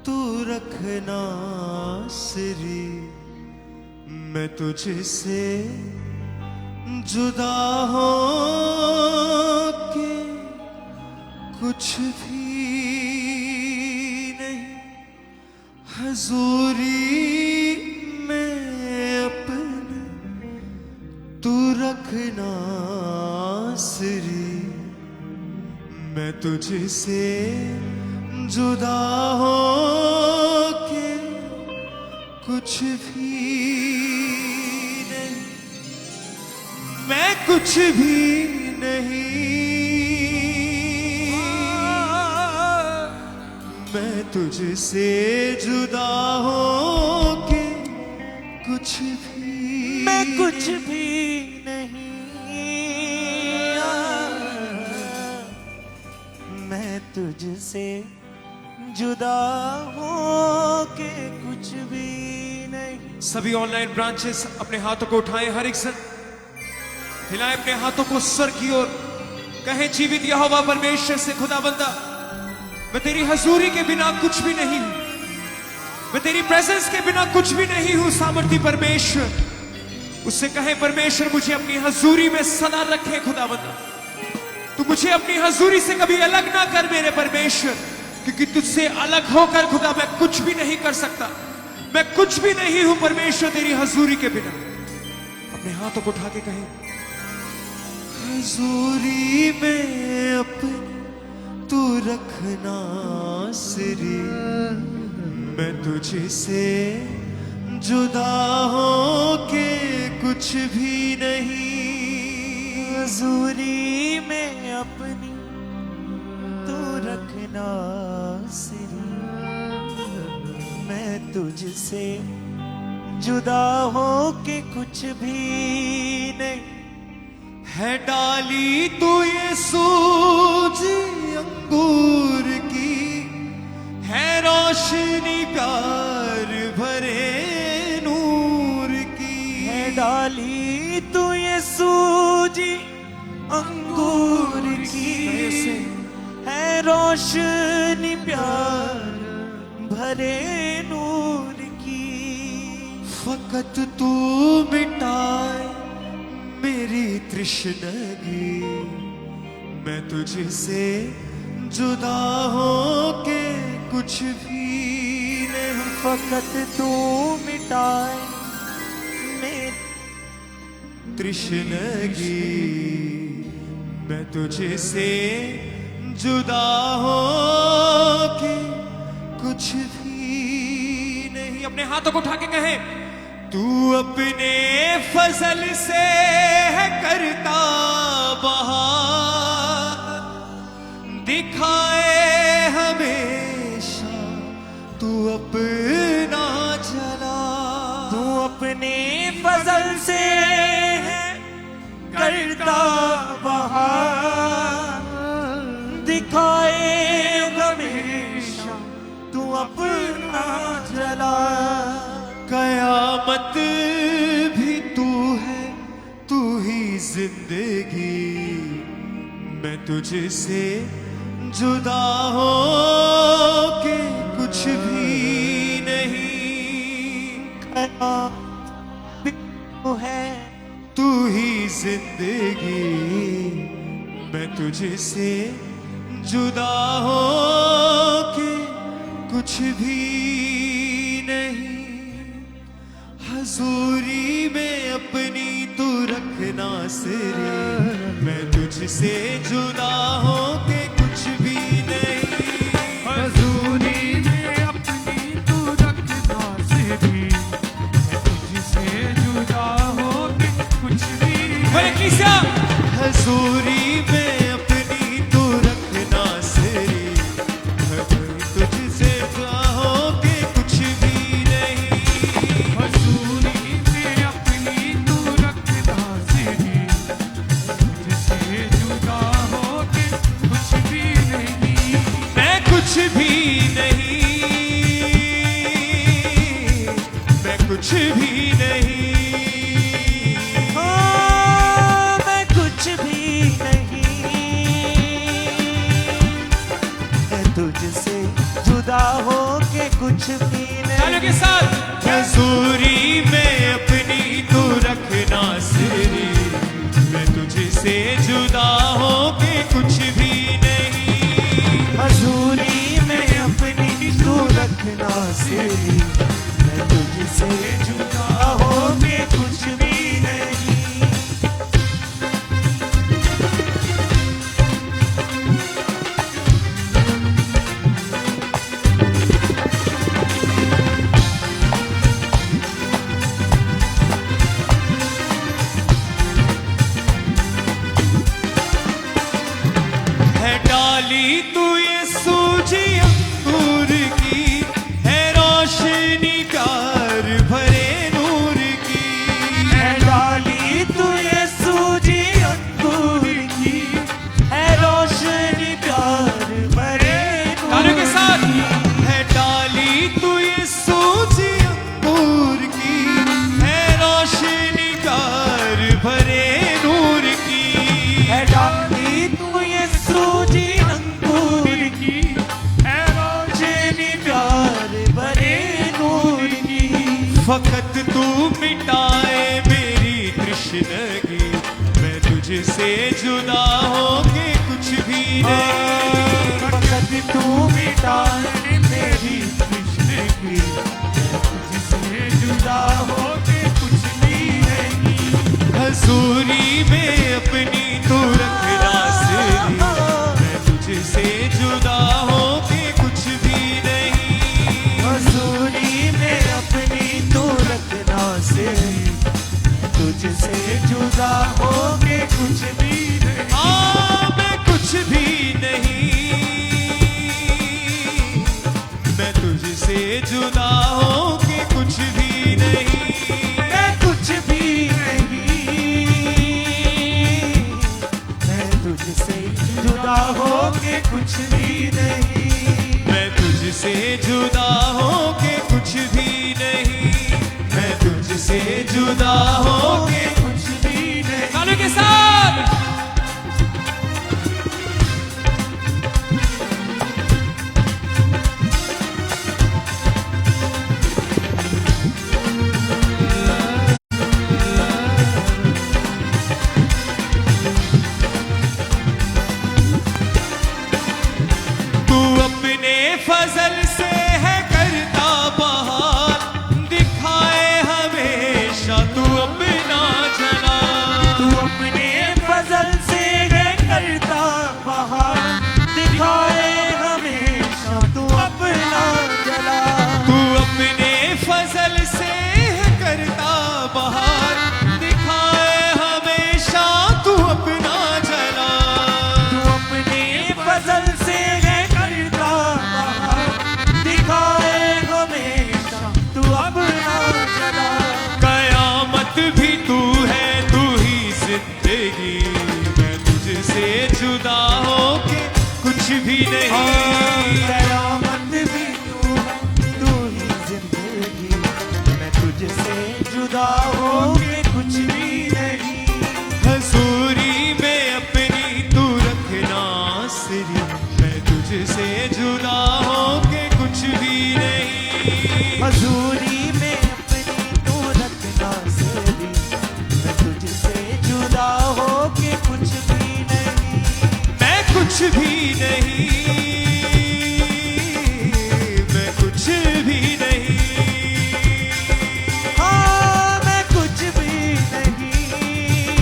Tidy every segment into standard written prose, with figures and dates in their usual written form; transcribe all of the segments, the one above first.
तू रखना सिरी, मैं तुझसे जुदा हो के कुछ भी नहीं। हजूरी में अपने तू रखना सिरी, मैं तुझसे जुदा हो के कुछ भी नहीं। मैं कुछ भी नहीं, मैं तुझसे जुदा हो के कुछ भी, मैं कुछ भी नहीं, मैं तुझसे जुदा हो के कुछ भी नहीं। सभी ऑनलाइन ब्रांचेस अपने हाथों को उठाएं, हर एक जन हिलाएं अपने हाथों को सर की ओर, कहें जीवित यहोवा परमेश्वर से, खुदा बंदा मैं तेरी हजूरी के बिना कुछ भी नहीं हूं, मैं तेरी प्रेजेंस के बिना कुछ भी नहीं हूं। सामर्थी परमेश्वर उससे कहें, परमेश्वर मुझे अपनी हजूरी में सदा रखे। खुदा बंदा तू मुझे अपनी हजूरी से कभी अलग ना कर मेरे परमेश्वर, क्योंकि तुझसे अलग होकर खुदा मैं कुछ भी नहीं कर सकता, मैं कुछ भी नहीं हूं परमेश्वर तेरी हजूरी के बिना। अपने हाथों को उठा के कहें, हजूरी में अपने तू रखना सिरी, मैं तुझसे जुदा हो के कुछ भी नहीं। हजूरी में अपनी तू रखना सिरी, मैं तुझसे जुदा हो के कुछ भी नहीं। है डाली तू ये सूझी अंगूर की, है रोशनी प्यार भरे नूर की। है डाली तू ये सूजी अंगूर की, है रोशनी प्यार भरे नूर की। फकत तू मिटाए मेरी तृष्णगी, मैं तुझसे जुदा हो के कुछ भी नहीं। फकत तू मिटाए मेरी तृष्णगी, मैं तुझसे जुदा हो के कुछ भी नहीं। अपने हाथों को उठा के कहें, तू अपने फजल से है करता बहार, दिखाए हमेशा तू अपना चला। तू अपने फजल से है करता बहार, दिखाए हमेशा तू अपना चला। कयामत भी तू है, तू ही जिंदगी, मैं तुझसे जुदा हो के कुछ भी नहीं। कयामत भी तू है, तू ही जिंदगी, मैं तुझसे जुदा हो के कुछ भी नहीं। हजूरी में अपनी तू रखना सिरी, मैं तुझसे जुदा हो के कुछ भी नहीं। हजूरी में अपनी तू रखना सिरी, मैं तुझसे जुदा हो के कुछ भी नहीं। हजूरी में अपनी तू रखना सिरी, मैं तुझसे जुदा हो के कुछ भी नहीं। हजूरी में अपनी तू रखना सिरी, तुझसे जुदा हो के कुछ भी नहीं। मैं कुछ भी नहीं, मैं कुछ भी नहीं। मैं कुछ भी नहीं, मैं तुझसे जुदा हो के कुछ भी तालियों नहीं। के साथ हजूरी में अपनी तू रखना सिरी, मैं तुझसे जुदा हो के कुछ भी नहीं। हजूरी में अपनी तू रखना सिरी, मैं तुझसे जुदा हो के कुछ भी नहीं। है डाली तू ये सूझी अंगूर की, है रोशनी प्यार भरे नूर की। है डाली तू ये सूजी अंगूर की, है रोशनी प्यार भरे तालियों के साथ है डाली तू ये सूझी अंगूर की, है रोशनी प्यार भरे नूर की। है डाली तू ये सूजी अंगूर की, है रोशनी प्यार भरे नूर की। फकत तू मिटाए मेरी तृष्णगी, मैं तुझसे जुदा होके कुछ भी नहीं। फकत तू मिटाए मेरी तृष्णगी, तुझसे जुदा होके कुछ भी नहीं। हजूरी में अपनी तू रखना सिरी, मैं तुझसे जुदा होके कुछ भी नहीं। हजूरी में अपनी तू रखना सिरी, तुझसे जुदा होके कुछ भी नहीं। मैं कुछ भी नहीं, मैं तुझसे जुदा होके कुछ भी नहीं। मैं कुछ भी नहीं, मैं तुझसे जुदा होके कुछ भी नहीं। मैं तुझसे जुदा होके कुछ भी नहीं, मैं तुझसे जुदा होके कुछ भी नहीं। तालियों के साथ तू अपने फजल से है करता बहार, दिखाए हमेशा तू अपना जना। तू अपने फजल से है करता बहार, दिखाए हमेशा तू अपना जला। तू अपने फजल से है करता बहार, दिखाए हमेशा तू अपना जला। तू अपने फजल से है करता बहार, दिखाए हमेशा तू अपना जला। कयामत भी तू है, तू ही जिंदगी, मैं तुझसे जुदा होके कुछ भी नहीं। कयामत भी तू है, तू ही जिंदगी, मैं तुझसे जुदा होके कुछ भी नहीं। हजूरी में अपनी तू रखना सिरी, मैं तुझसे जुदा होके कुछ भी नहीं। हजूरी में अपनी तू रखना सिरी, मैं तुझसे जुदा होके कुछ भी नहीं। मैं कुछ भी नहीं, मैं कुछ भी नहीं। हाँ, मैं कुछ भी नहीं।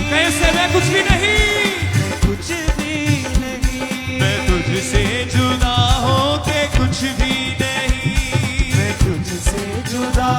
कैसे मैं कुछ भी नहीं। मैं कुछ भी नहीं। मैं तुझसे जुदा होके कुछ भी नहीं। मैं तुझसे जुदा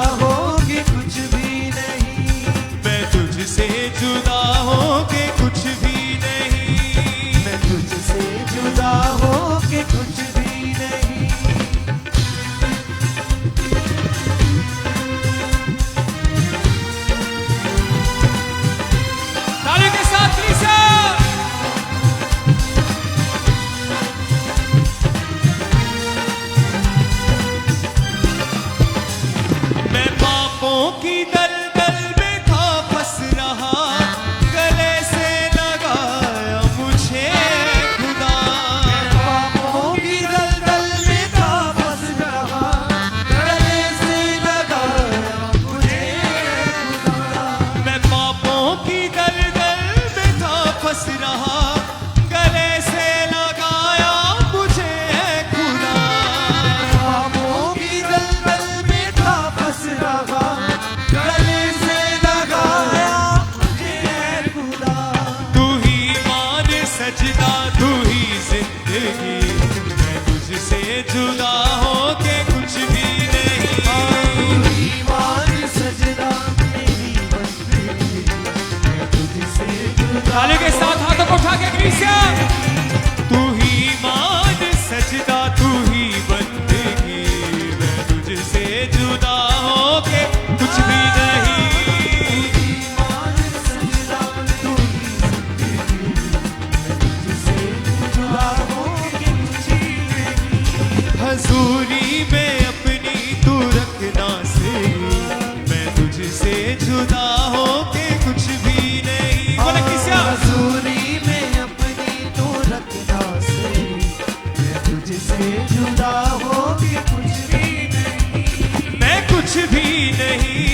भी नहीं,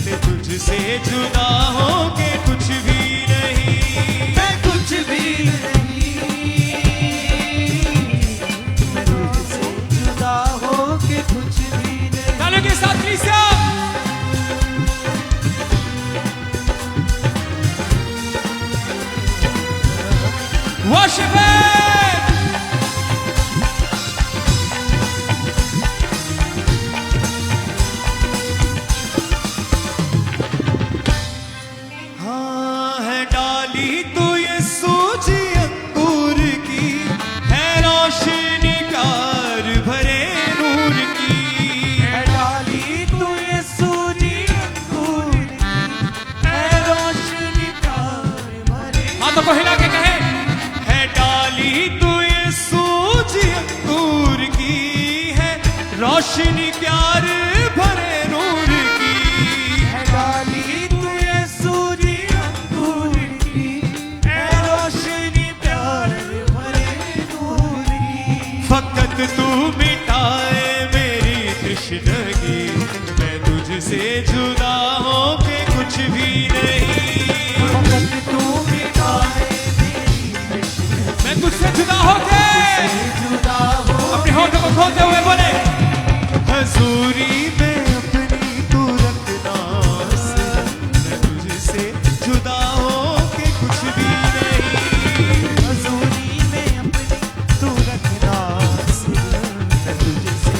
मैं तुझसे जुदा हो के कुछ भी नहीं, मैं कुछ भी नहीं, मैं तुझसे जुदा हो के कुछ भी नहीं। तालियों के साथ कलीसिया। Worship it! हाँ है डाली तो ये सूजी अंगूर की, है रोशनी कार भरे नूर की, है डाली तू ये सूजी अंगूर की, है रोशनी कार भरे। हाथों को हिला के कहे, है डाली तो ये सूजी अंगूर की, है रोशनी प्यार भरे नूर की, है डाली तू ये सूजी अंगूर की, है रोशनी प्यार भरे नूर की। फकत तू मिटाए मेरी तृष्णगी, मैं तुझसे जुदा हो के कुछ भी नहीं, फकत तू मिटाए मेरी तृष्णा, मैं तुझसे जुदा हो के जुदा हो अपने होठों को खोलते हुए बोले, हजूरी में अपनी तू रखना से, मैं तुझसे जुदा हो के कुछ भी नहीं, हजूरी में अपनी तू रखना से, मैं तुझसे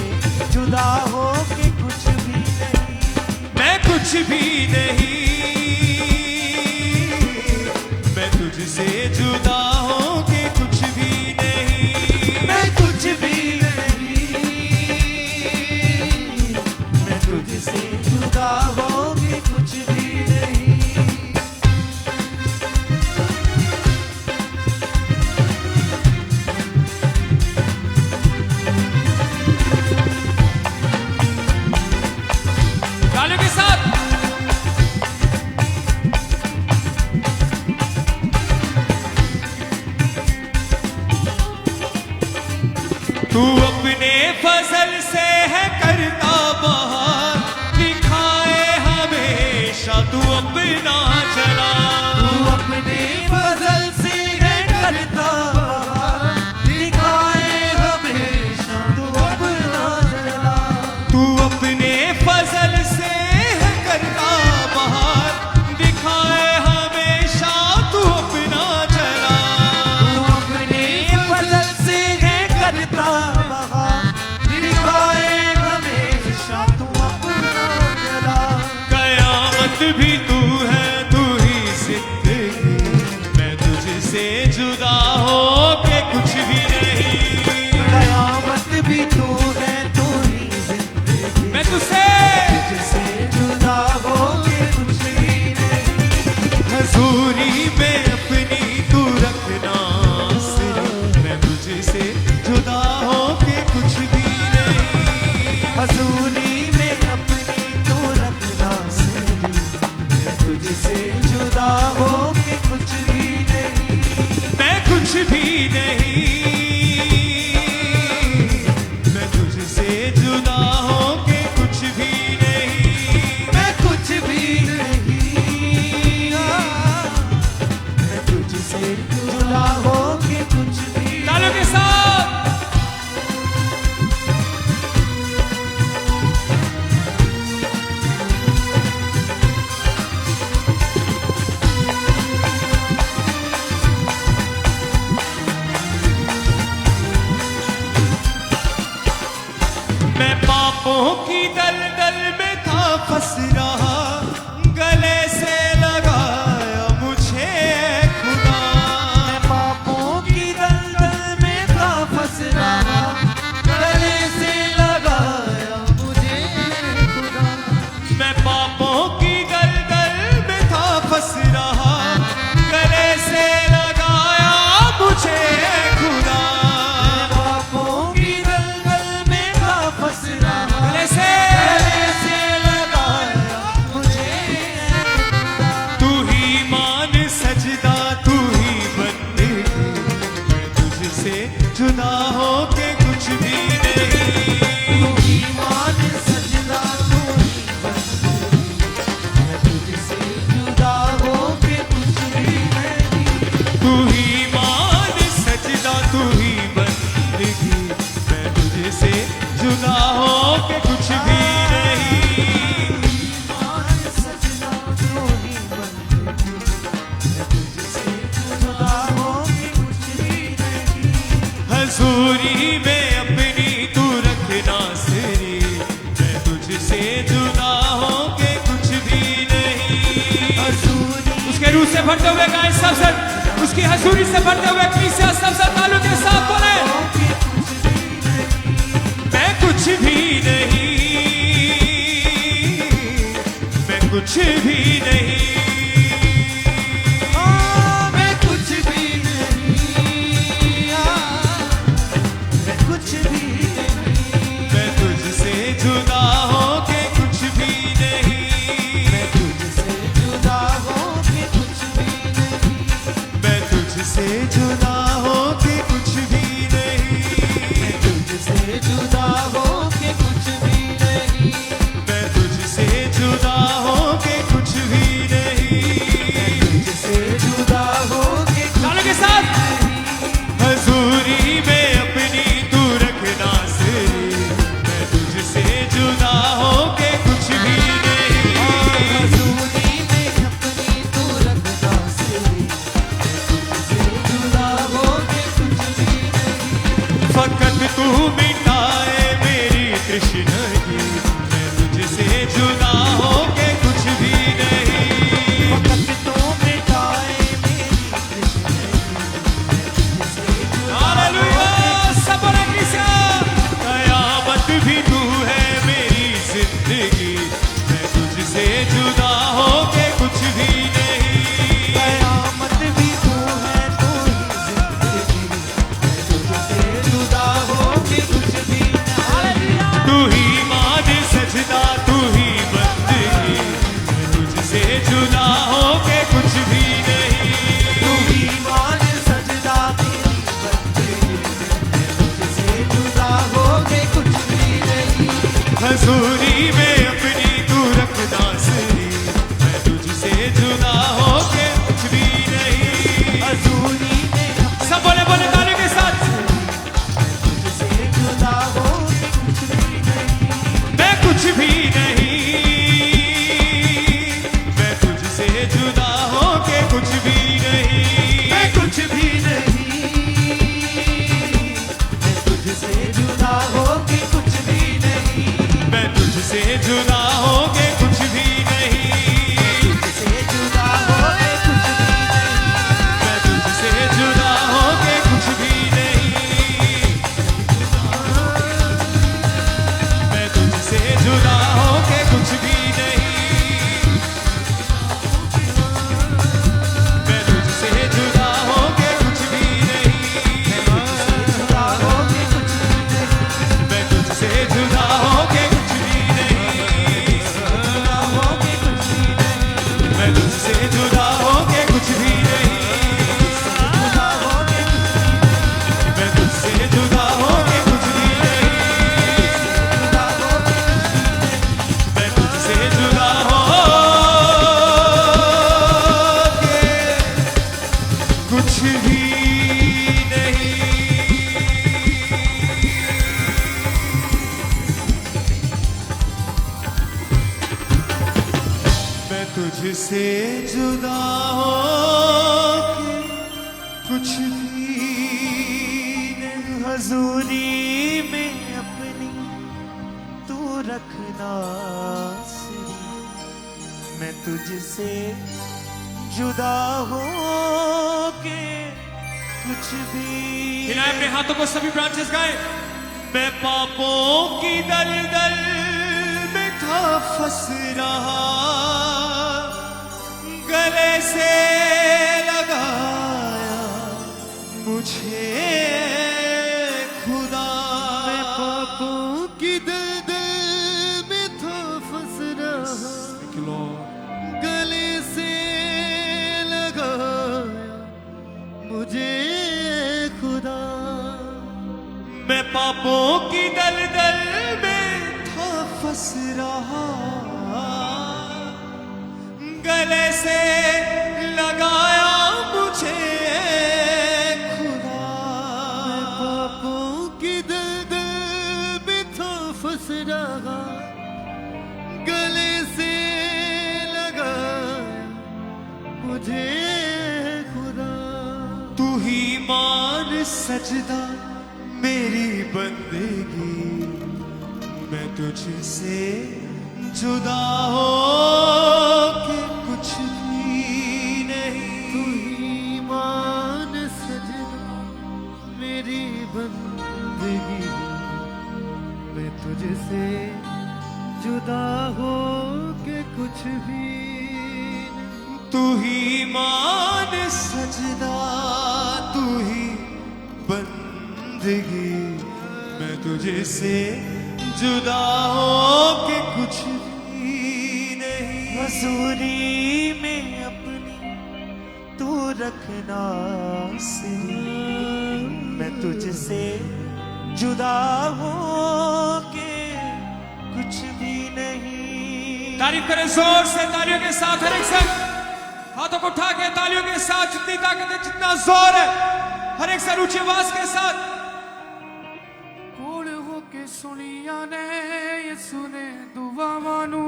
जुदा हो के कुछ भी नहीं, मैं कुछ भी नहीं, मैं तुझसे जुदा हो के कुछ भी नहीं, मैं कुछ भी नहीं, मैं तुझसे जुदा हो के कुछ भी नहीं। तालियों के साथ। तू अपने फजल से है करता बहार, दिखाए हमेशा तू अपना चला, तू अपने फजल से है करता बहार, दिखाए हमेशा तू अपना चला। तू अपने फजल से है करता बहार, दिखाए हमेशा तू अपना चला, तू अपने फजल से है करता बहार, दिखाए हमेशा तू अपना चला। कयामत भी तू है तू ही जिंदगी, मैं तुझसे जुदा हो के कुछ भी नहीं, कयामत भी तू है तू ही जिंदगी, मैं तुझसे तुझसे जुदा हो के कुछ भी नहीं। हजूरी में अपनी तू रखना से, मैं तुझसे जुदा हो के कुछ भी नहीं, हजूरी में अपनी तू रखना से, मैं तुझसे जुदा हो के कुछ भी नहीं, मैं कुछ भी नहीं, मैं तुझसे जुदा हो के कुछ भी नहीं, मैं कुछ भी नहीं, मैं तुझसे जुदा हो के कुछ भी। तालियों के साथ। मैं पापों की दलदल में था फंस रहा, गले से लगाया मुझे खुदा, मैं पापों की दलदल में था फंस रहा, गले से लगाया मुझे खुदा। मैं पापों की दलदल में था फंस रहा, गले से लगाया मुझे खुदा, पापों की दलदल में था फंस रहा, गले से बढ़ते हुए गाएं सब सब, उसकी हजूरी से बढ़ते हुए कलीसिया सब सब तालू के साथ बोले, मैं कुछ भी नहीं, मैं कुछ भी नहीं, मैं कुछ भी नहीं, मैं कुछ भी नहीं, मैं तुझसे जुदा होके कुछ भी नहीं, मैं तुझसे जुदा होके कुछ भी नहीं, मैं तुझसे जुदा होके कुछ भी नहीं, मैं तुझसे जुदा होके कुछ भी नहीं, मैं तुझसे जुदा होके कुछ भी नहीं, तुझसे जुदा होके तालू के साथ हजूरी में अपनी तू रखना सिरी, मैं तुझसे जुदा होके कुछ भी नहीं, हजूरी में अपनी तू रखना सिरी, मैं तुझसे जुदा होके कुछ भी नहीं, फकत तू मिटाए मेरी तृष्णगी, मैं तुझसे जुदा होके कुछ भी नहीं, फकत तू मिटाए मेरी तृष्णाई, मैं तुझसे जुदा हालेलुया सब बोले कलीसिया, कयामत भी तू है मेरी जिंदगी, मैं तुझसे जुदा होके कुछ भी नहीं, कयामत भी तू है, तू ही जिंदगी, मैं तुझसे जुदा होके कुछ भी नहीं, तू ही मान सजदा तू ही बंदगी, मैं तुझसे जुदा होके कुछ भी नहीं, तू ही मान सजदा तेरी बंदगी, मैं तुझसे जुदा होके कुछ भी नहीं, हजूरी में अपनी तू रखना सिरी, मैं तुझसे जुदा होके कुछ भी नहीं, हजूरी में सब बोले बोले तालू के साथ, तुझसे जुदा होके कुछ भी नहीं, मैं कुछ भी नहीं, मैं तुझसे जुदा होके कुछ भी नहीं, मैं कुछ भी नहीं, मैं तुझसे जुदा होके कुछ भी नहीं, मैं तुझसे जुदा होके कुछ भी नहीं, तुझसे जुदा होके कुछ भी नहीं, मैं तुझसे जुदा होके कुछ भी नहीं, मैं तुझसे जुदा होके कुछ भी नहीं, मैं तुझसे जुदा होके कुछ भी नहीं, जुदा होके कुछ भी नहीं, मैं तुझसे जुदा होके कुछ भी नहीं, जुदा होके कुछ भी नहीं, मैं तुझसे जुदा होके कुछ भी नहीं, जुदा होके कुछ मैं तुझसे जुदा होके कुछ भी नहीं, जुदा होके मैं तुझसे जुदा होके कुछ भी नहीं। मैं तुझसे जुदा होके कुछ भी नहीं, हजूरी में अपनी तू रखना सिरी, मैं तुझसे जुदा होके कुछ भी हिलाए अपने हाथों को सभी ब्रांचेस गाएं, मैं पापों की दलदल में था फंस रहा, गले से लगाया मुझे खुदा, मैं पापों की दलदल में था फंस रहा, गले से लगाया मुझे खुदा, मैं पापों की दलदल में था फंस रहा, गले से लगाया मुझे खुदा, पापों की दलदल में था फंस रहा, गले से लगाया मुझे खुदा, तू ही मान सजदा मेरी बंदगी, मैं तुझसे जुदा हो के कुछ भी नहीं, तू मैं तुझसे जुदा हो के कुछ भी नहीं। तू ही मान सजदा, तू ही बंदगी, मैं तुझसे जुदा हो के कुछ भी नहीं। हजूरी में अपनी तू रखना सिरी, मैं तुझसे जुदा हो के कुछ भी नहीं। तारीफ करें जोर से, तालियों के साथ हर एक संग हाथों को उठा के तालियों के साथ, जितनी ताकत है जितना जोर है, हर एक सर ऊंची आवाज के साथ। कोल हो के सुनिया ने यसु ने दुआवां नू,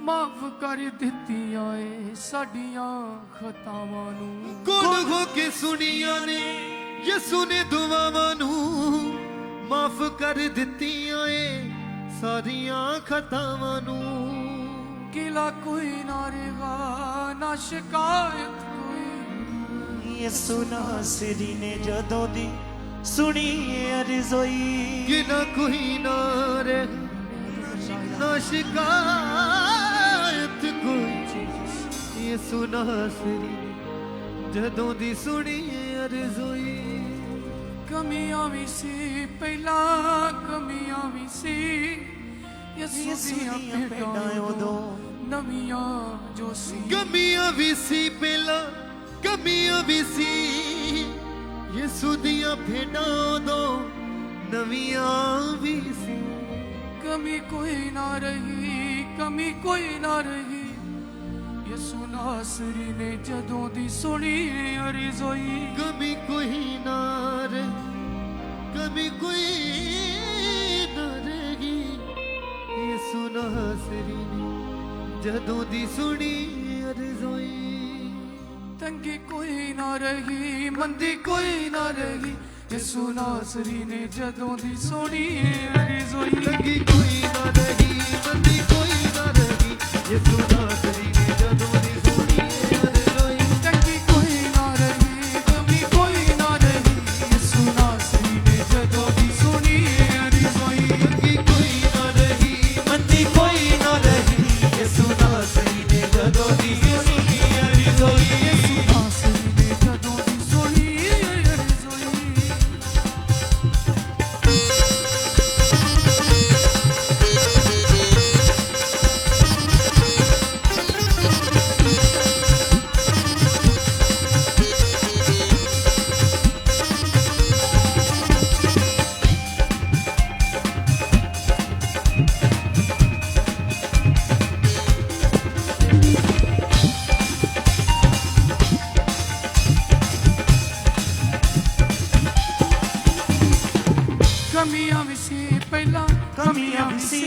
माफ कर दित्तियां ए साडियां खतावां नू। कोल हो के सुनिया ने यसु ने दुआवां नू, माफ कर दित्तियां ए सारियां खतावां नू। गिला कोई ना रहेगा ना शिकायत कोई, यसु नासरी ने जदों दी सुनी अर्ज़ोई। गिला कोई ना रहे ना शिकायत कोई, यसु नासरी जदों दी सुनी अर्ज़ोई। कमियां भी सी पहला कमियां भी सी, यसु दियां भेटां उदों नवियां जो सी। कमियां भी सी पहला कमियां भी सी, यसु दियां भेटां उदों नवियां भी सी। कमी कोई ना रही, कमी कोई ना रही, यसु नासरी ने जदों दी सुनी अर्ज़ोई। कमी कोई ना रही, कमी कोई ना रही, यसु नासरी ने जदों दी सुनी अर्ज़ोई। तंगी कोई ना रही, मंदी कोई ना रही, यसु नासरी ने जदों दी सुनी अर्ज़ोई। तंगी कोई ना रही, मंदी कोई ना रही, यसु नासरी ने जदों दी सुनी अर्ज़ोई। तंगी कोई ना रही, कमी कोई ना रही, यसु नासरी ने जदों दी सुनी अर्ज़ोई। तंगी कोई ना रही, मंदी कोई ना रही, यसु नासरी ने जदों दी सुनी अर्ज़ोई। यसु नासरी ने जदों दी सुनी अर्ज़ोई। कमियां भी सी पहला कमियां भी सी,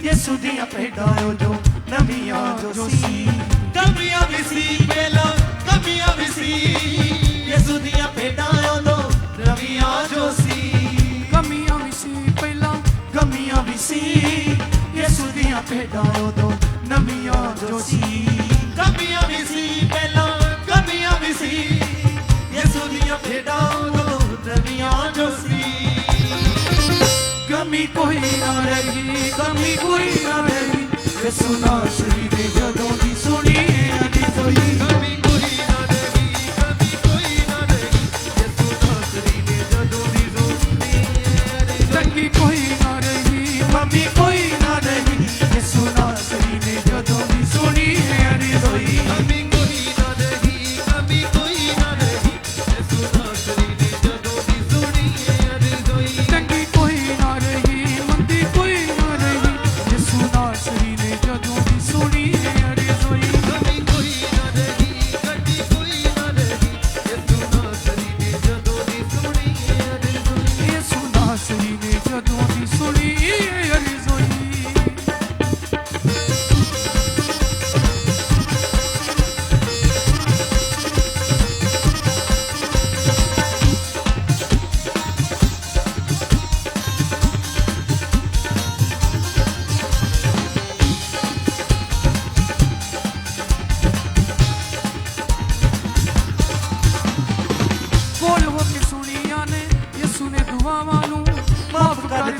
यसु दियां भेटां उदों नवियां जो सी। कमियां भी सी पहला कमियां भी सी, यसु दियां भेटां उदों नवियां जो सी। कमियां भी सी पहला कमियां भी सी, यसु दियां भेटां उदों नवियां जो सी। कमियां भी सी पहला कमियां भी सी, यसु दियां भेटां उदों नवियां जो सी। कमी कोई ना रही, कमी कोई ना रही, यसु नासरी ने जदों दी सुनी अर्ज़ोई। कमी कोई ना रही, कमी कोई ना रही, यसु नासरी ने जदों दी सुनी अर्ज़ोई। तंगी कोई ना रही, कमी कोई ना रही, यसु नासरी ने जदों दी सुनी अर्ज़ोई। कमी कोई ना रही, कमी कोई ना रही, यसु नासरी ने जदों दी सुनी अर्ज़ोई। तंगी कोई ना रही, मंदी कोई ना रही, यसु नासरी ने जदों दी सुनी अर्ज़ोई। कमी कोई ना रही, कमी कोई ना रही, यसु नासरी ने जदों दी सुनी अर्ज़ोई। यसु नासरी ने जदों दी सुनी अर्ज़ोई।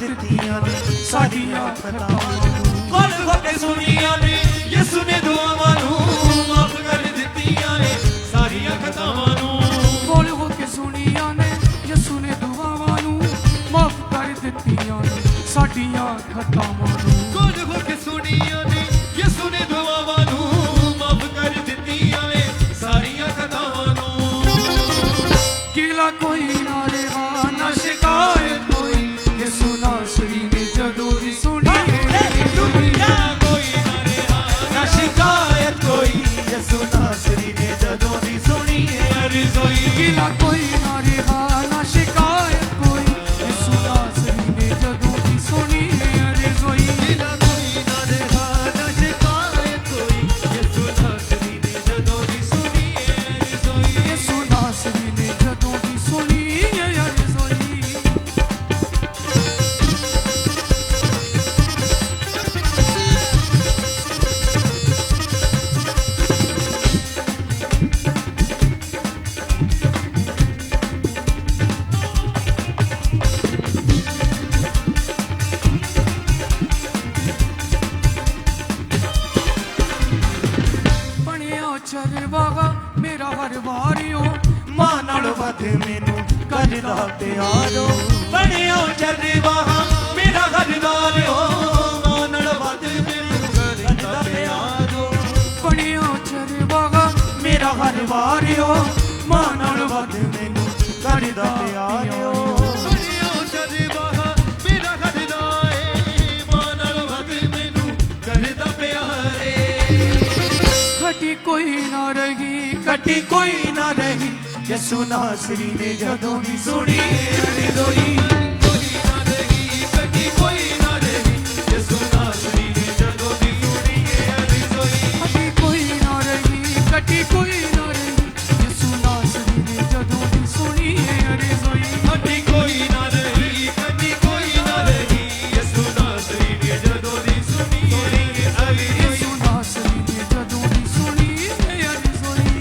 ਦਿੱਤੀਆਂ ਨੇ ਸਾਡੀਆਂ ਖਤਾਵਾਂ ਨੂੰ ਖੋਲ ਖੋਲ ਕੇ ਸੁਣੀਆਂ ਨੇ ਯਿਸੂ ਨੇ ਦੁਆਵਾਂ ਨੂੰ ਮਾਫ ਕਰ ਦਿੱਤੀਆਂ ਨੇ ਸਾਰੀਆਂ ਖਤਾਵਾਂ ਨੂੰ ਖੋਲ ਹੋ ਕੇ ਸੁਣੀਆਂ ਨੇ ਯਿਸੂ ਨੇ ਦੁਆਵਾਂ ਨੂੰ ਮਾਫ ਕਰ ਦਿੱਤੀਆਂ ਨੇ ਸਾਡੀਆਂ ਖਤਾਵਾਂ ਨੂੰ ਖੋਲ ਹੋ ਕੇ ਸੁਣੀਆਂ ਨੇ ਯਿਸੂ ਨੇ ਦੁਆਵਾਂ ਨੂੰ ਮਾਫ ਕਰ ਦਿੱਤੀਆਂ ਨੇ ਸਾਰੀਆਂ ਖਤਾਵਾਂ ਨੂੰ ਗਿਲਾ ਕੋਈ ਨਾ ਰਿਹਾ ਨਾ ਸ਼ਿਕਾਇਤ ਕੋਈ ਯਿਸੂ ਨਾਸਰੀ ਨੇ ਜਦੋਂ ਦੀ ਸੁਣੀ ਦੁਨੀਆ ਕੋਈ ਨਾ ਰਿਹਾ ਨਾ ਸ਼ਿਕਾਇਤ ਕੋਈ ਯਿਸੂ ਨਾਸਰੀ ਨੇ ਜਦੋਂ ਦੀ ਸੁਣੀ ਹੈ ਰਜ਼ੋਈ ਗਿਲਾ ਕੋਈ ਨਾ ਰਿਹਾ ਨਾ ਸ਼ਿਕਾਇਤ ਕੋਈ ਯਿਸੂ ਨਾਸਰੀ ਨੇ ਜਦੋਂ ਦੀ ਸੁਣੀ ਹੈ ਰਜ਼ੋਈ ਦਿਲਾਂ ਕੋਈ ਨਾ ਰਿਹਾ ਨਾ ਸ਼ਿਕਾਇਤ ਕੋਈ ਯਿਸੂ ਨਾਸਰੀ ਨੇ ਜਦੋਂ ਦੀ ਸੁਣੀ ਹੈ ਰਜ਼ੋਈ ਯਿਸੂ ਨਾਸਰੀ ਨੇ ਜਦੋਂ ਦੀ ਸੁਣੀ ਹੈ ਰਜ਼ੋਈ ਬਣਿਆ ਚਰਵਾਹਾ ਮੇਰਾ ਹਰ ਵਾਰਿਓ ਮਾਂ ਨਾਲ ਵੱਧ ਮੈਨੂੰ ਕਰਦਾ ਪਿਆਰੋ ਬਣਿਓ ਜਰਵਾਹਾ ਮੇਰਾ ਘਰਵਾਲਿਓ ਮਾਂ ਨਾਲ ਵੱਧ ਮੈਨੂੰ ਕਰਦਾ ਪਿਆਰੋ ਬਣਿਆ ਚਰਵਾਹਾ ਮੇਰਾ ਹਰ ਵਾਰਿਓ ਮਾਂ ਨਾਲ ਵੱਧ ਮੈਨੂੰ ਕਰਦਾ ਪਿਆਰੋ ਸੁਣਿਓ ਜਜ਼ਬਾਹਾ ਮੇਰਾ ਖੜਦਾ ਏ ਮਾਂ ਨਾਲ ਵੱਧ ਮੈਨੂੰ ਕਰਦਾ ਪਿਆਰੇ ਖਟੀ ਕੋਈ ਨਾ ਰਹੀ ਕੱਟੀ ਕੋਈ ਨਾ ਰਹੀ ਯਿਸੂ ਨਾਸਰੀ ਨੇ ਜਦੋਂ ਦੀ ਸੁਣੀ ਰਜ਼ੋਈ ਕੋਈ ਨਾ ਰਹੀ ਕਦੀ ਕੋਈ ਨਾ ਰਹੀ ਯਿਸੂ ਨਾਸਰੀ ਨੇ ਜਦੋਂ ਦੀ ਸੁਣੀ ਹੈ ਰਜ਼ੋਈ ਖਟੀ ਕੋਈ ਨਾ ਰਹੀ ਖਟੀ ਕੋਈ ਨਾ ਰਹੀ ਯਿਸੂ ਨਾਸਰੀ ਨੇ ਜਦੋਂ ਦੀ ਸੁਣੀ ਹੈ ਰਜ਼ੋਈ ਕਦੀ ਕੋਈ ਨਾ ਰਹੀ ਕਦੀ ਕੋਈ ਨਾ ਰਹੀ ਯਿਸੂ ਨਾਸਰੀ ਨੇ ਜਦੋਂ ਦੀ ਸੁਣੀ ਹੈ ਰਜ਼ੋਈ ਯਿਸੂ ਨਾਸਰੀ ਨੇ ਜਦੋਂ ਦੀ ਸੁਣੀ ਹੈ ਰਜ਼ੋਈ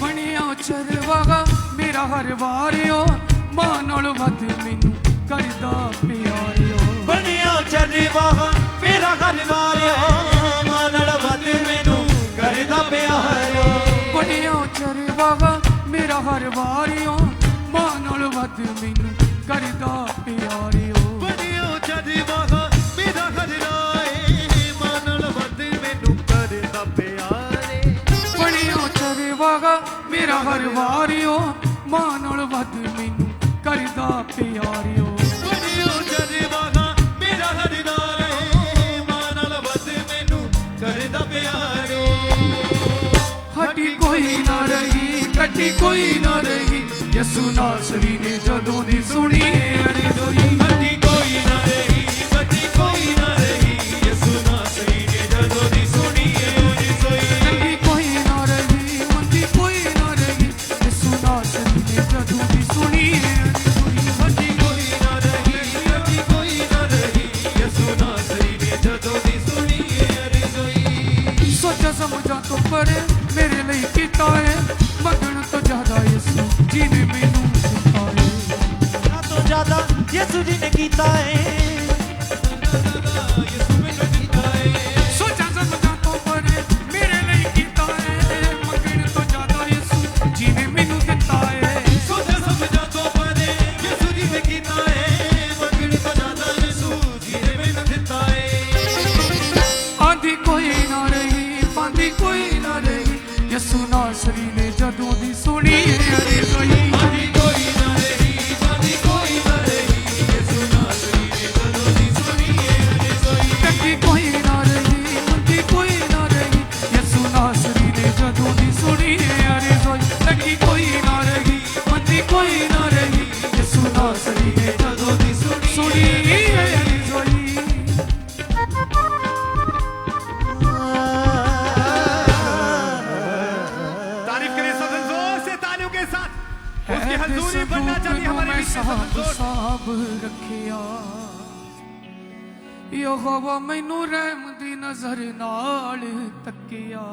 ਬਣਿਆ ਚਰਵਾਹਾ ਮੇਰਾ ਹਰ ਵਾਰਿਓ ਮਾਂ ਨਾਲ ਵੱਧ ਮੈਨੂੰ ਕਰਦਾ ਪਿਆਰਿਓ ਬਣਿਆ ਜਰਵਾਹਾ ਮੇਰਾ ਘਰਵਾਲਿਓ ਮਾਂ ਨਾਲ ਵੱਧ ਮੈਨੂੰ ਕਰਦਾ ਪਿਆਰੋ ਬਣਿਆ ਚਰਵਾਹਾ ਮੇਰਾ ਹਰ ਵਾਰਿਓ ਮਾਂ ਨਾਲ ਵੱਧ ਮੈਨੂੰ ਕਰਦਾ ਪਿਆਰਿਓ ਬਣਿਓ ਜਜ਼ਬਾਹਾ ਮੇਰਾ ਖੜਦਾ ਏ ਮਾਂ ਨਾਲ ਵੱਧ ਮੈਨੂੰ ਕਰਦਾ ਪਿਆਰੇ ਬਣਿਆ ਚਰਵਾਹਾ ਮੇਰਾ ਹਰ ਵਾਰਿਓ ਮਾਂ ਨਾਲ ਵੱਧ ਮੈਨੂੰ ਕਰਦਾ ਪਿਆਰਿਓ ਬਣਿਓ ਜਜ਼ਬਾਹਾ ਮੇਰਾ ਖੜਦਾ ਏ ਮਾਂ ਨਾਲ ਵੱਧ ਮੈਨੂੰ ਕਰਦਾ ਪਿਆਰੇ ਹਟੀ ਕੋਈ ਨਾ ਰਹੀ ਕੱਟੀ ਕੋਈ ਨਾ ਰਹੀ ਯਿਸੂ ਨਾਸਰੀ ਨੇ ਜਦੋਂ ਦੀ ਸੁਣੀ ਰਜ਼ੋਈ ਕਦੀ ਕੋਈ ਨਾ ਰਹੀ ਕਦੀ ਕੋਈ ਨਾ ਰਹੀ ਯਿਸੂ ਨਾਸਰੀ ਨੇ ਜਦੋਂ ਦੀ ਸੁਣੀ ਹੈ ਰਜ਼ੋਈ ਚੰਗੀ ਕੋਈ ਨਾ ਰਹੀ ਮੰਦੀ ਕੋਈ ਨਾ ਰਹੀ ਯਿਸੂ ਨਾਸਰੀ ਨੇ ਜਦੋਂ ਦੀ ਸੁਣੀ ਰਜ਼ੋਈ ਕਦੀ ਕੋਈ ਨਾ ਰਹੀ ਕਦੀ ਕੋਈ ਨਾ ਰਹੀ ਯਿਸੂ ਨਾਸਰੀ ਨੇ ਜਦੋਂ ਦੀ ਸੁਣੀ ਹੈ ਰਜ਼ੋਈ ਸੋਚਾ ਸਮਝਾ ਤੋਂ ਪਰੇ ਮੇਰੇ ਲਈ ਕੀਤਾ ਹੈ ਮੰਗਣ ਤੋਂ ਜ਼ਿਆਦਾ ਯਿਸੂ ਜੀ ਨੇ ਮੈਨੂੰ ਦਿੱਤਾ ਹੈ ਨਾ ਤੋਂ ਜ਼ਿਆਦਾ ਯਿਸੂ ਜੀ ਨੇ ਕੀਤਾ ਏ ਯਿਸੂ ਮੈਨੂੰ ਦਿੱਤਾ ਏ ਸੋਚਾ ਸਮਝਾ ਤੋਂ ਪਰੇ ਮੇਰੇ ਲਈ ਕੀਤਾ ਹੈ ਮੰਗਣ ਤੋਂ ਜ਼ਿਆਦਾ ਯਿਸੂ ਜੀ ਨੇ ਮੈਨੂੰ ਦਿੱਤਾ ਹੈ ਸੋਚ ਸਮਝਾ ਤੋਂ ਪਰੇ ਯਿਸੂ ਜੀ ਨੇ ਕੀਤਾ ਏ ਮੰਗਣ ਤੋਂ ਜ਼ਿਆਦਾ ਯਿਸੂ ਜੀ ਨੇ ਮੈਨੂੰ ਦਿੱਤਾ ਏ ਆਂਦੀ ਕੋਈ ਨਾ ਰਹੀ ਪਾਂਦੀ ਕੋਈ ਨਾ ਰਹੀ ਯਿਸੂ ਨਾਸਰੀ ਨੇ ਜਦੋਂ ਦੀ ਸੁਣੀ ਰਜ਼ੋਈ ਆਦੀ ਕੋਈ ਨਾ ਰਹੀ ਆਦੀ ਕੋਈ ਨਾ ਰਹੀ ਯਿਸੂ ਨਾਸਰੀ ਨੇ ਜਦੋਂ ਦੀ ਸੁਣੀ ਹੈ ਰਜ਼ੋਈ ਚੰਗੀ ਕੋਈ ਨਾ ਰਹੀ ਮੰਦੀ ਕੋਈ ਨਾ ਰਹੀ ਯਿਸੂ ਨਾਸਰੀ ਨੇ ਜਦੋਂ ਦੀ ਸੁਣੀ ਰਜ਼ੋਈ ਚੰਗੀ ਕੋਈ ਨਾ ਰਹੀ ਮੰਦੀ ਕੋਈ ਨਾ ਰਹੀ ਯਿਸੂ ਨਾਸਰੀ ਨੇ ਜਦੋਂ ਦੀ ਸੁਣੀ ਰਜ਼ੋਈ उसकी हजूरी बनना चाहिए हमारे बीच में। साब रखिया यहोवा मैनू रहम दी नजर नाल तकिया।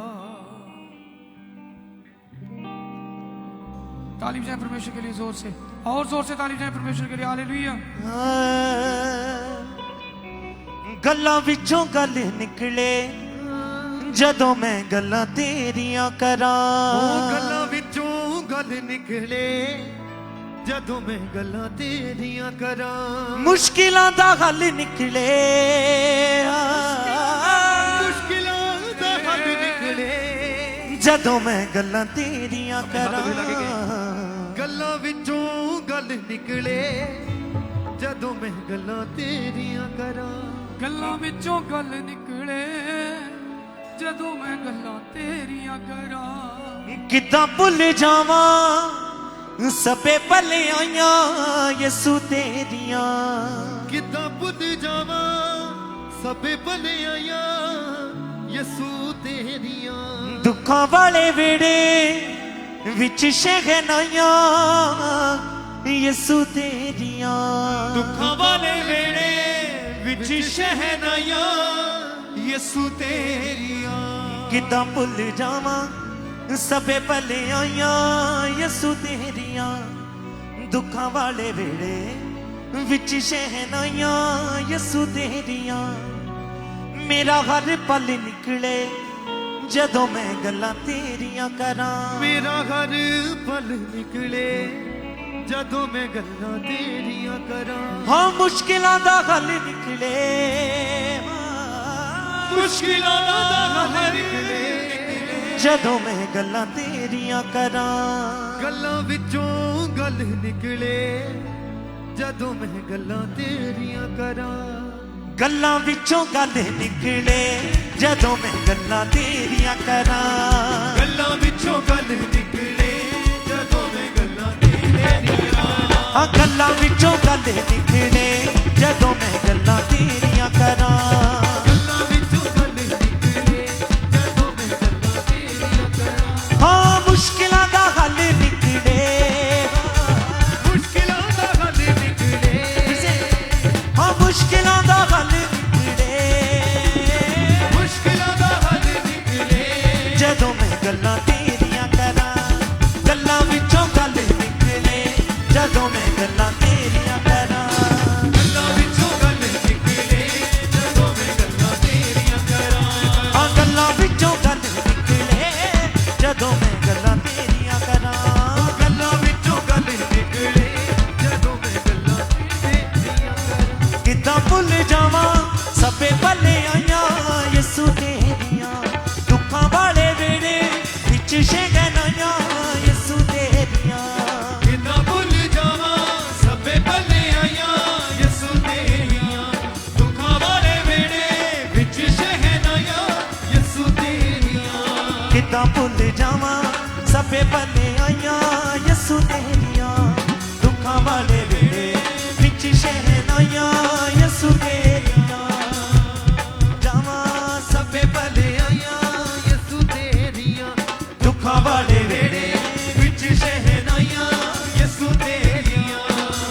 तालीम जाए परमेश्वर के लिए जोर से, और जोर से तालीम जाए परमेश्वर के लिए। हालेलुया। गल्लां विचों गल निकले जदों मैं गल्लां तेरियां करां। गल्लां विचों गल निकले जदों मैं गल्लां तेरियां करां। मुश्किलां दा हल निकले, मुश्किलां दा हल निकले जदों मैं गल्लां तेरियां करां। गल्लां विचों गल निकले जदों मैं गल्लां तेरियां करां। गल्लां विचों गल निकले जदों मैं गल्लां तेरियां करां। किदां भुल जावां सबे भले आइयां यसू तेरियां। किदां भुल जावां सबे भले आइयां यसू तेरियां। दुखां वाले वेड़े विच शहनाइयां यसू तेरियां। दुखां वाले वेड़े विच शहनाइयां यसू तेरियां। किदां भुल जावां सबे भले आइयां यसू तेरियां। दुखां वाले वेड़े विच शहनाइयां यसू तेरियां। मेरा हर पल निकले जदों मैं गल्लां तेरियां करां। मेरा हर पल निकले जदों मैं गल्लां तेरियां करां। हाँ मुश्किलां दा हल निकले, मुश्किलां दा हल निकले जदों मैं गल्लां तेरियां करां। गल्लां विचों गल निकले जदों मैं गल्लां तेरियां करां। गल्लां विचों गल निकले जदों मैं गल्लां तेरियां करां। गल्लां विचों गल निकले जदों मैं गल्लां तेरियां। हाँ गल्लां विचों गल निकले जदों मैं गल्लां तेरियां करां। गल्लां विचों गल निकले जदों मैं गल्लां तेरियां करां। हाँ मुश्किलां दा हल निकले, मुश्किलां दा हल निकले। हाँ मुश्किलां दा हल निकले मुश्किलां दा हल निकले जदों मैं गल्लां तेरियां करां। गल्लां विचों गल निकले जदों मैं गल्लां तेरियां करां। गल्लां विचों गल निकले जदों मैं गल्लां तेरियां करां। हाँ गल्लां विचों गल निकले जदों मैं गल्लां तेरियां करां। गल्लां विचों गल निकले जदों मैं गल्लां तेरियां करां। किदां भुल जावां सबे भले आइयां यसू तेरियां। दुखां वाले वेड़े विच शहनाइयां यसू तेरियां। किदां भुल जावां सबे भले आइयां यसू तेरियां। दुखां वाले वेड़े विच शहनाइयां यसू तेरियां। किदां भुल जावां सबे भले आइयां यसू तेरियां। दुखां वाले वेड़े विच शहनाइयां यसू तेरियां। जावां सबे भले आइयां यसू तेरियां। दुखां वाले वेड़े विच शहनाइयां यसू तेरियां।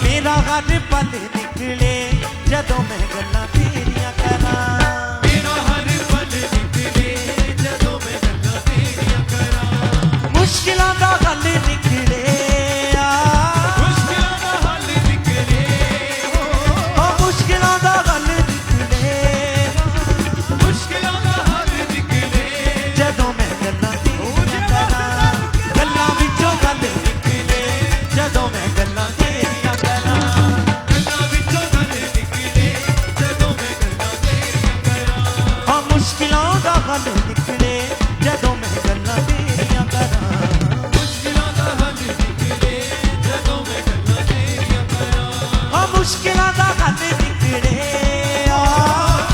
मेरा हर पल निकले जदों मैं गल्लां तेरियां करां। मेरा हर पल निकले जदों मैं गल्लां तेरियां करां। मुश्किलां दा हल निकले, मुश्किलां दा हल निकले। हाँ मुश्किलां दा हल निकले मुश्किलां दा हल निकले जदों मैं गल्लां तेरियां करां। गल्लां विचों गल निकले जदों मैं गल्लां तेरियां करां। गल्लां विचों गल निकले जदों मैं गल्लां तेरियां करां। हाँ मुश्किलां दा हल निकले जदों मैं गल्लां तेरियां करां। मुश्किलां दा हल निकले जदों मैं गल्लां तेरियां करां। हाँ मुश्किलां दा हल निकले,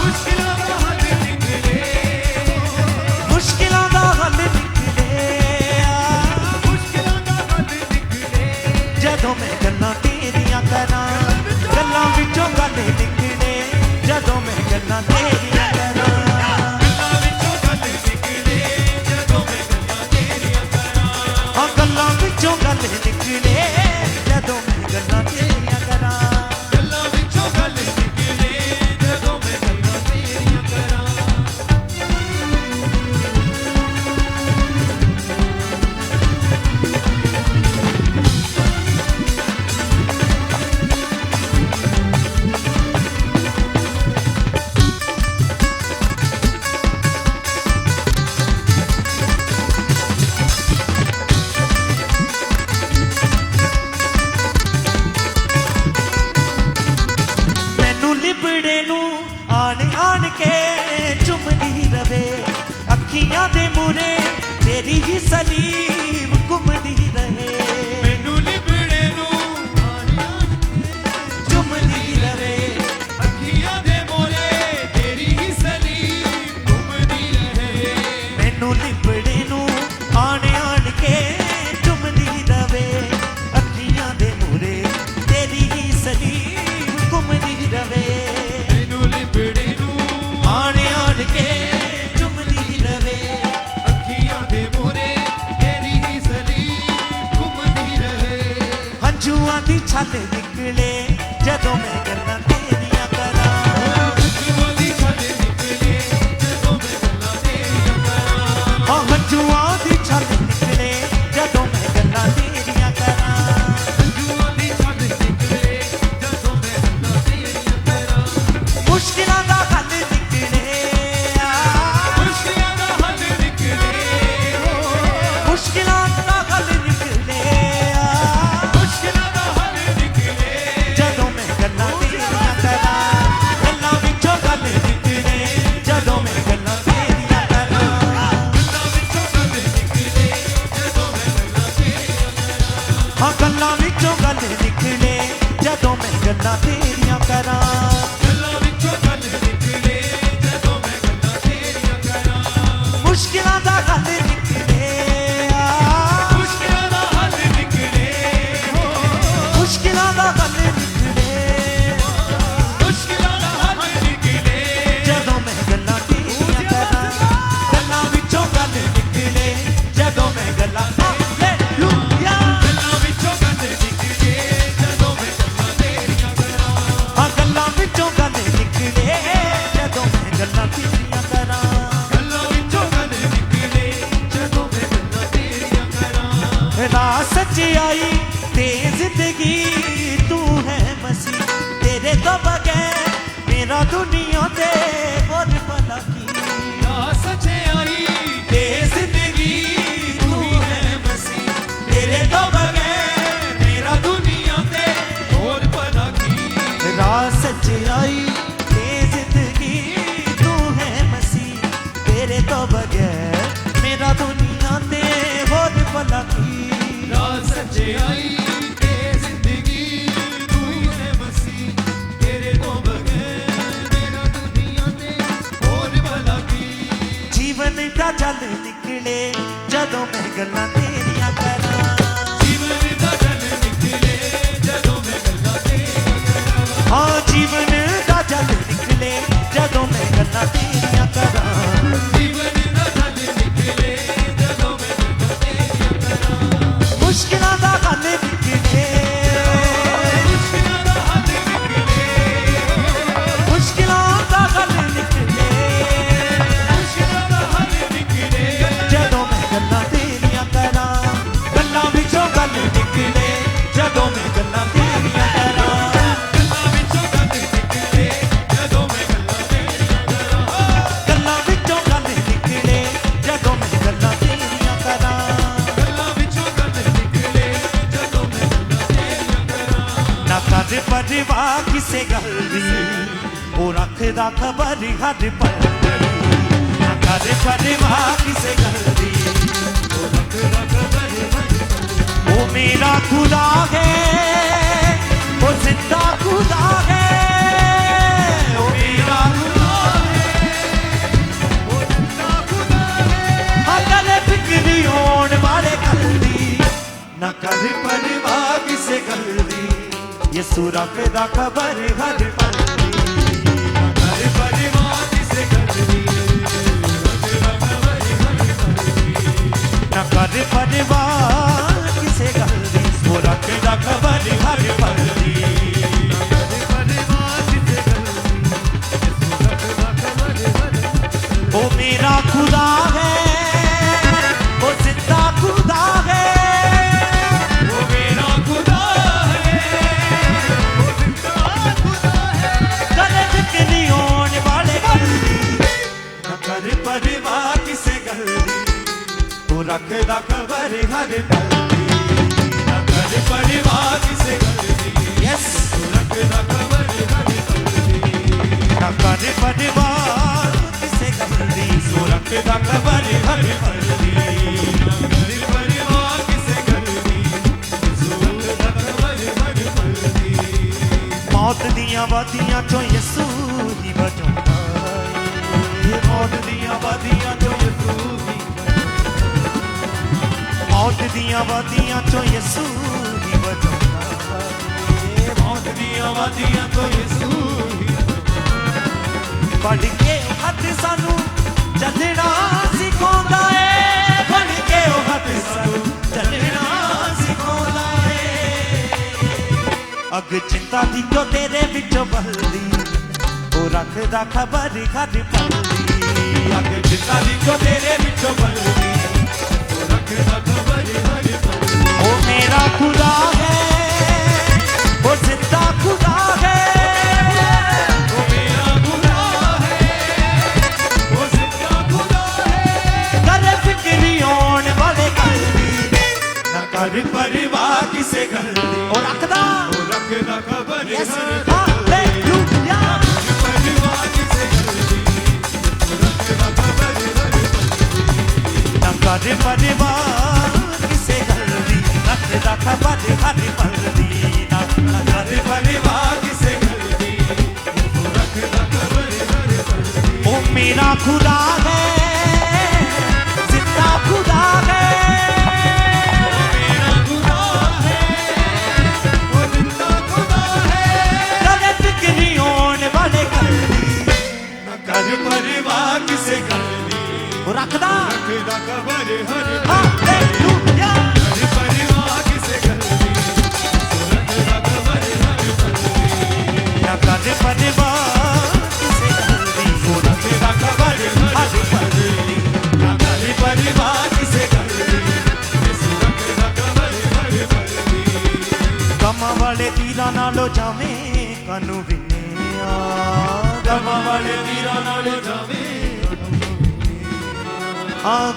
मुश्किलां दा हल निकले। मुश्किलां दा हल निकले मुश्किलां दा हल निकले जदों मैं गल्लां तेरियां करां। गल्लां विचों गल निकले जदों मैं गल्लां तेरियां करां। गल्लां विचों गल निकले जदों मैं गल्लां तेरियां करां। हाँ गल्लां विचों गल निकले जदों मैं गल्लां तेरियां करां ਗੱਲਾਂ ਵਿੱਚੋਂ ਗੱਲ ਨਿਕਲੇ ਜਦੋਂ ਮੈਂ ਗੱਲਾਂ ਤੇਰੀਆਂ ਕਰਾਂ मैनू लिबड़े नू आन आन के चुमदी रवे अखियां दे मुरे तेरी ही सलीम घुमदी रहे ਮੈਨੂੰ ਲਿਬੜੇ ਨੂੰ ਆਣ ਆਣ ਕੇ चुमदी रहे ਅੱਖੀਆਂ ਦੇ ਮੋਰੇ ਤੇਰੀ ਹੀ ਸਲੀਮ ਘੁੰਮਦੀ ਰਹੇ मैनू लिबड़े नू आन आन के चुमदी रवे अखियां दे मुरे तेरी ही सलीम घुमदी रवे ਮੈਨੂੰ ਲਿਬੜੇ ਨੂੰ आन आन के चुमदी रवे ਅੱਖੀਆਂ ਦੇ ਮੋਰੇ ਤੇਰੀ ਹੀ ਸਲੀਮ ਘੁੰਮਦੀ ਰਹੇ हंझुआं दी छल निकले जदों मैं गल्लां तेरियां करां ਅੱਖੀਆਂ ਦੀ ਛੱਡ ਨਿਕਲੇ ਜਦੋਂ ਮੈਂ ਗੱਲਾਂ ਤੇਰੀਆਂ ਕਰਾਂ हाँ हंझुआं दी छल निकले जदों मैं गल्लां तेरियां करां ਅੱਖੀਆਂ ਦੀ ਛੱਡ ਨਿਕਲੇ ਜਦੋਂ ਮੈਂ ਗੱਲਾਂ ਤੇਰੀਆਂ ਕਰਾਂ मुश्किलां दा हल निकले ਮੁਸ਼ਕਿਲਾਂ ਦਾ ਹੱਲ ਨਿਕਲੇ मुश्किलां दा हल निकले ਮੁਸ਼ਕਿਲਾਂ ਦਾ ਹੱਲ ਨਿਕਲੇ जदों मैं गल्लां तेरियां करां गल्लां विचों गल निकले जदों मैं गल्लां तेरियां करां ਗੱਲਾਂ ਵਿੱਚੋਂ ਗੱਲ ਨਿਕਲੇ ਜਦੋਂ ਮੈਂ ਗੱਲਾਂ ਤੇਰੀਆਂ ਕਰਾਂ हाँ गल्लां विचों गल निकले जदों मैं गल्लां तेरियां करां ਗੱਲਾਂ ਵਿੱਚੋਂ ਗੱਲ ਨਿਕਲੇ ਜਦੋਂ ਮੈਂ ਗੱਲਾਂ ਤੇਰੀਆਂ ਕਰਾਂ मुश्किलां दा हल निकले ਮੁਸ਼ਕਿਲਾਂ ਦਾ ਹੱਲ ਨਿਕਲੇ मुश्किलां दा हल निकले ਮੁਸ਼ਕਿਲਾਂ ਦਾ ਹੱਲ ਨਿਕਲੇ जदों मैं गल्लां तेरियां करां गल्लां विचों गल निकले जदों मैं गल्लां हालेलुया ਗੱਲਾਂ ਵਿੱਚੋਂ ਗੱਲ ਨਿਕਲੇ ਜਦੋਂ ਮੈਂ ਗੱਲਾਂ ਤੇਰੀਆਂ ਕਰਾਂ हाँ गल्लां विचों गल निकले जदों मैं गल्लां तेरियां करां ਗੱਲਾਂ ਵਿੱਚੋਂ ਗੱਲ ਨਿਕਲੇ ਜਦੋਂ ਮੈਂ ਗੱਲਾਂ ਤੇਰੀਆਂ ਕਰਾਂ राह सच्चाई ते जिंदगी तू है मसीह तेरे तो बगैर मेरा दुनिया ते और भला की ਰਾਹ ਸੱਚਾਈ ਤੇ ਜ਼ਿੰਦਗੀ ਤੂੰ ਹੀ ਹੈ ਮਸੀਹ ਤੇਰੇ ਤੋਂ ਬਗੈਰ ਮੇਰਾ ਦੁਨੀਆ ਤੇ ਹੋਰ ਭਲਾ ਕੀ राह सच्चाई ते जिंदगी तू है मसीह तेरे तो बगैर मेरा दुनिया ते और भला की ਰਾਹ ਸੱਚਾਈ ਤੇ ਜ਼ਿੰਦਗੀ ਤੂੰ ਹੀ ਹੈ ਮਸੀਹ ਤੇਰੇ ਤੋਂ ਬਗੈਰ ਮੇਰਾ ਦੁਨੀਆ ਤੇ ਹੋਰ ਭਲਾ ਕੀ जीवन का जल निकले जदों मैं गल्लां तेरियां करां ਜੀਵਨ ਦਾ ਜਲ ਨਿਕਲੇ ਜਦੋਂ ਮੈਂ ਗੱਲਾਂ ਤੇਰੀਆਂ ਕਰਾਂ हाँ जीवन का जल निकले जदों मैं गल्लां तेरियां करां ਜੀਵਨ ਦਾ ਜਲ ਨਿਕਲੇ ਜਦੋਂ ਮੈਂ ਗੱਲਾਂ ਤੇਰੀਆਂ ਕਰਾਂ मुश्किलां दा हल निकले ਮੁਸ਼ਕਿਲਾਂ ਦਾ ਹੱਲ ਨਿਕਲੇ मुश्किलां दा हल निकले ਮੁਸ਼ਕਿਲਾਂ ਦਾ ਹੱਲ ਨਿਕਲੇ जदों मैं गल्लां तेरियां करां गल्लां विचों गल निकले जदों मैं गल्लां तेरियां करां ਗੱਲਾਂ ਵਿੱਚੋਂ ਗੱਲ ਨਿਕਲੇ ਜਦੋਂ ਮੈਂ ਗੱਲਾਂ ਤੇਰੀਆਂ ਕਰਾਂ गल्लां विचों गल निकले जदों मैं गल्लां तेरियां करां ਗੱਲਾਂ ਵਿੱਚੋਂ ਗੱਲ ਨਿਕਲੇ ਜਦੋਂ ਮੈਂ ਗੱਲਾਂ ਤੇਰੀਆਂ ਕਰਾਂ ना कर परवाह किसे गल दी ओ रखदा खबर हर पल ना कर परवाह किसे गल दी ਉਹ ਰੱਖਦਾ ਖਬਰ ਹਰ ओ मेरा खुदा है ओ जिंदा खुदा है ओ मेरा खुदा ਉਹ ਜਿੰਦਾ ਖੁਦਾ ਹੈ अगर फिक्र होने वाले गल दी ना कर परवाह किसे गल दी यसू रखदा खबर हर पल ਹਰ ਪਰਿਵਾਰ ਕਿਸੇ ਗੱਲ ਦੀ ਰੱਖਦਾ ਖਬਰ ਹਰ ਪਲ ਦੀ न कर परवाह किसे हर पल दी ना घर परिवार किसे घर दी यस रखदा खबर हर पल दी ना घर परिवार किसे घर दी सो रखदा खबर हर पल दी ना घर परिवार किसे घर दी सो रखदा खबर हर पल दी मौत दियां वादियां चों यसू ही बचाउंदा मौत दियां वादियां चों यसू ही मौत दियां वादियां चों यसू ही बचाउंदा मौत दियां वादियां चों यसू ही बढ़ के हथ सानू चलना सिखाउंदा है बढ़ के हथ सानू चलना सिखाउंदा है अग चिंता दी जो तेरे विचों बलदी ओ रखदा खबर हर पल दी अग चिंता दी जो तेरे विचों बलदी ओ रखदा खबर हर पल दी ओ मेरा खुदा है ओ जिंदा खुदा है ओ मेरा खुदा है ओ जिंदा खुदा है करे फिक्री होने वाले कल दी ना कर परिवार किसे गल दी ओ रखदा खबर यस हालेलुया परिवार किसे गल दी रखदा खबर हर पल दी ना कर परिवार किसे गल दी रखदा खबर हर पल दी ना कर परिवार किसे गल दी रखदा खबर हर पल दी ओ मेरा खुदा है जिंदा खुदा है परिवार किसे कर दी रखदा खबर हर हालेलुया परिवार किसे कर दी रखदा खबर हर पल दी ना कर परिवार किसे कर दी रखदा खबर हर पल दी ना कर परिवार किसे कर दी रखदा खबर हर पल दी कमां वाले तीरां नालों जावे कानू विनिया गमां वाले तीरां नाल जावे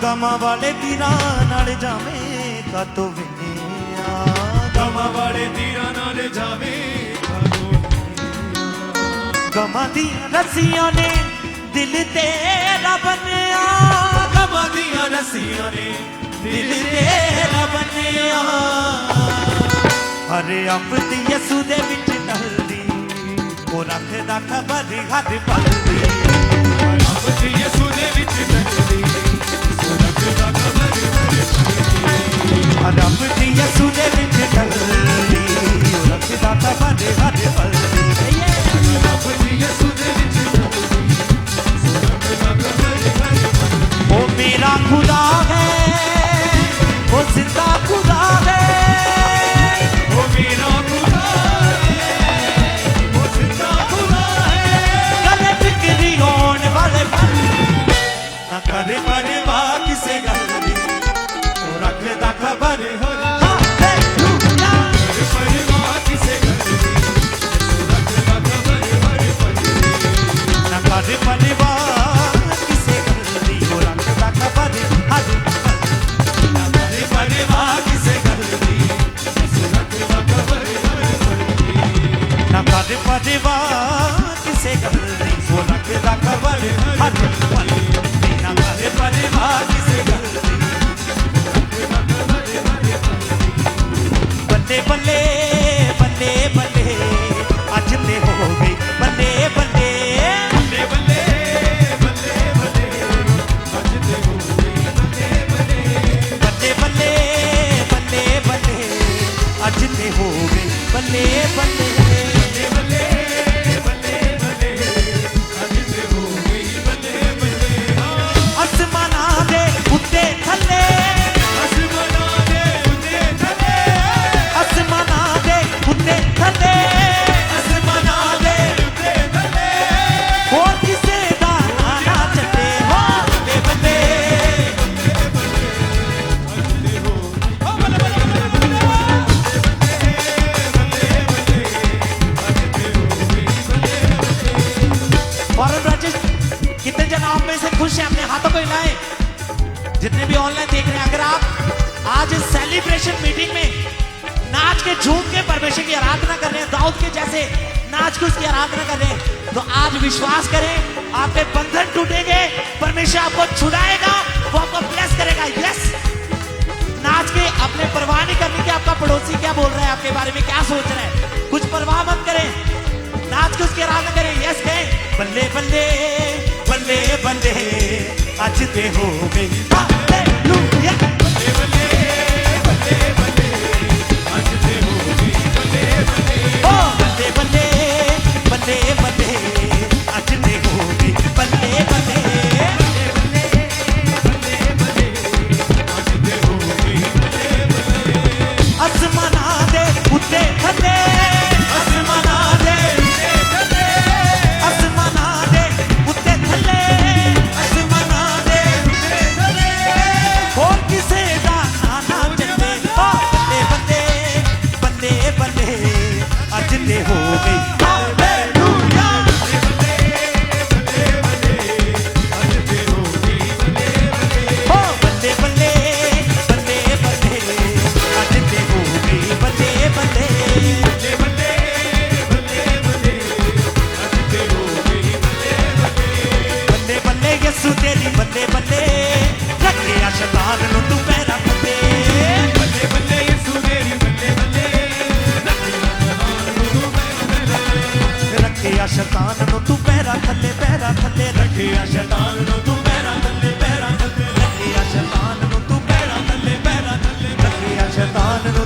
गमां वाले तीरां नाल जावे कातो विनिया गमां वाले तीरां नाल जावे गमां दियां रस्सियां ने दिल तेरा बनिया गमां दियां रस्सियां ने दिल तेरा बनिया हरे अम्ब यसू दे विच ढलदी ओ रखदा खबर हर पल दी रब दी यसू दे विच ढलदी ओ रखदा खबर हर पल दी रब दी यसू दे विच ढलदी ओ रखदा खबर हर पल दी रब दी यसू दे विच ढलदी ओ रखदा खबर हर पल दी ओ मेरा खुदा है ओ जिंदा खुदा है ओ मेरा खुदा करे परिवार किसे गल दी ओ रखदा खबर हर हालेलुया परिवार किसे गल दी ओ रखदा खबर हर पल दी ना करे परिवार किसे गल दी ओ रखदा खबर हर पल दी ना करे परिवार किसे गल दी ओ रखदा खबर हर पल दी ना करे परिवार किसे गल दी ओ रखदा खबर हर पल दी परिवार किसे गल दी बल्ले बल्ले बल्ले बल्ले अज ते हो गई बल्ले बल्ले बल्ले बल्ले बल्ले बल्ले अज ते हो गई बल्ले बल्ले बल्ले बल्ले बल्ले बल्ले अज ते हो गई बल्ले बल्ले खुश हैं, अपने हाथों को हिलाएं। जितने भी ऑनलाइन देख रहे हैं, अगर आप आज इस सेलिब्रेशन मीटिंग में नाच के झूम के परमेश्वर की आराधना कर रहे हैं, दाऊद के जैसे नाच के उसकी आराधना कर रहे हैं, तो आज विश्वास करें आपके बंधन टूटेंगे, परमेश्वर आपको छुड़ाएगा, वो आपको ब्लेस करेगा। यस, नाच के अपने परवाह नहीं करने की आपका पड़ोसी क्या बोल रहा है, आपके बारे में क्या सोच रहा है, कुछ परवाह मत करें, नाच के उसकी आराधना करें। यस कहें, बल्ले बल्ले बल्ले बल्ले आज ते हो गई हालेलुया, बल्ले बल्ले बल्ले बल्ले आज ते हो गई बल्ले बल्ले ओ बल्ले बल्ले बल्ले बल्ले आज ते हो गई बल्ले बल्ले आज ते हो गई बल्ले बल्ले आसमाना दे उत्ते थले, आसमाना दे आसमाना दे उत्ते थले, आसमाना दे होर किसे दा ना चले, ओ बल्ले बल्ले बल्ले बल्ले आज ते हो गई हालेलुया, ओ बल्ले बल्ले बल्ले बल्ले आज ते हो गई बल्ले बल्ले बल्ले बल्ले यसू तेरी बल्ले बल्ले रखिया शैतान नु तू पैरा थले, बल्ले बल्ले यीशु तेरी बल्ले बल्ले रखिया शैतान नु तू पैरा थले पैरा थले, रखिया शैतान नु तू पैरा थल्ले पैरा थल्ले रखिया शैतान नु तू पैरा थले पैरा थले, रखिया शैतान नु